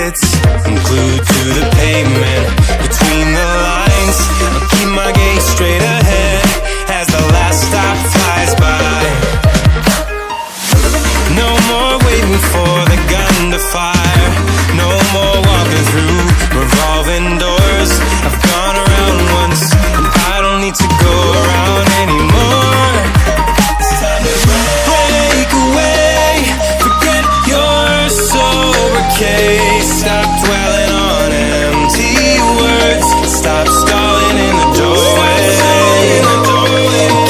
pockets, I'm glued to the pavement. Between the lines, I'll keep my gaze straight ahead as the last stop flies by. No more waiting for the gun to fire. No more walking through revolving doors. I've gone around once, and I don't need to go around anymore. It's time to break away. Forget your sober case. Stop dwelling on empty words. Stop stalling in the doorway.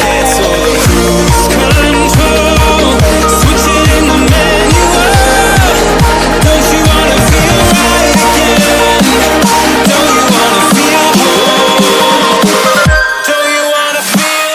Cancel the cruise control. Switch it in the manual. Don't you wanna feel right again? Don't you wanna feel whole? Don't you wanna feel?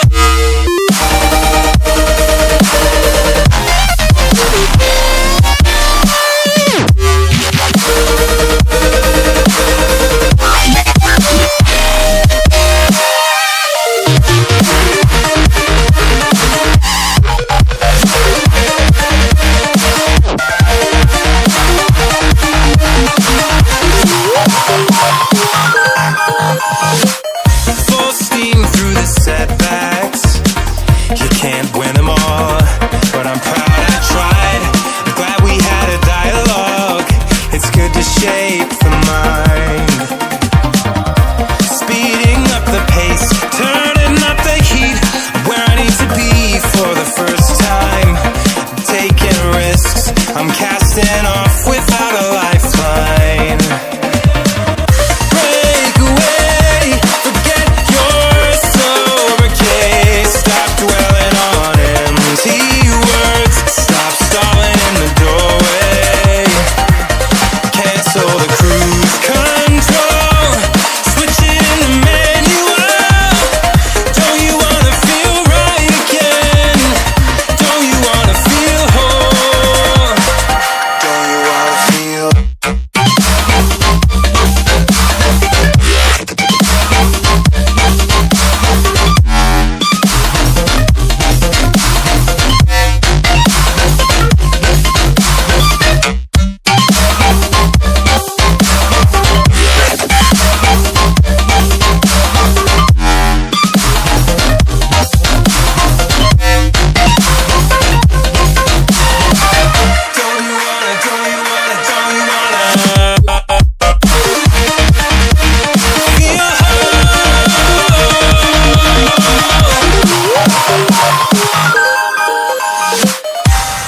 Full steam through the setbacks. You can't win them all, but I'm proud I tried. I'm glad we had a dialogue. It's good to shape the mind. Speeding up the pace, turning up the heat. Where I need to be for the first time. Taking risks, I'm casting off without a lifeline. Break away, forget your sober case. Stop dwelling on empty words. Stop stalling in the doorway. Cancel the cruise control. Switch it in the manual. Don't you wanna feel right again? Don't you wanna feel whole? Don't you wanna feel? Don't you wanna, don't you wanna, don't you wanna feel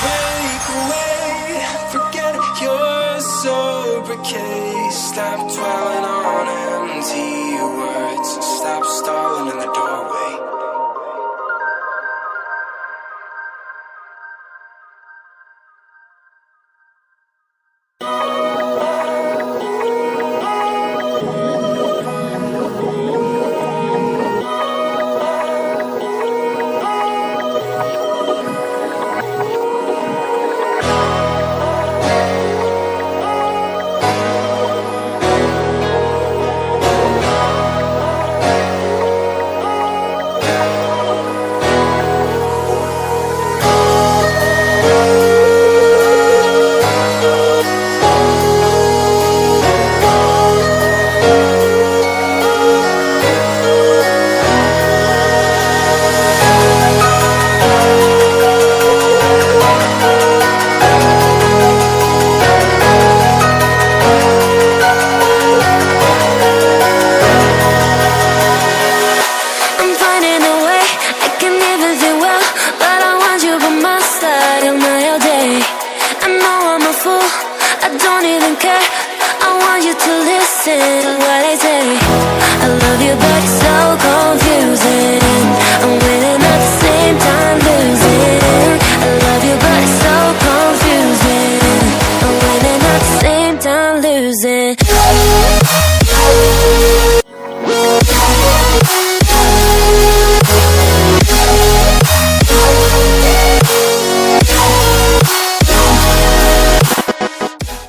Break away, forget your sober case. Stop dwelling on empty words. Stop stalling in the doorway. I'm finding a way, I can never do well, but I want you by my side all night, all day. I know I'm a fool, I don't even care. I want you to listen to what I say. I love you, but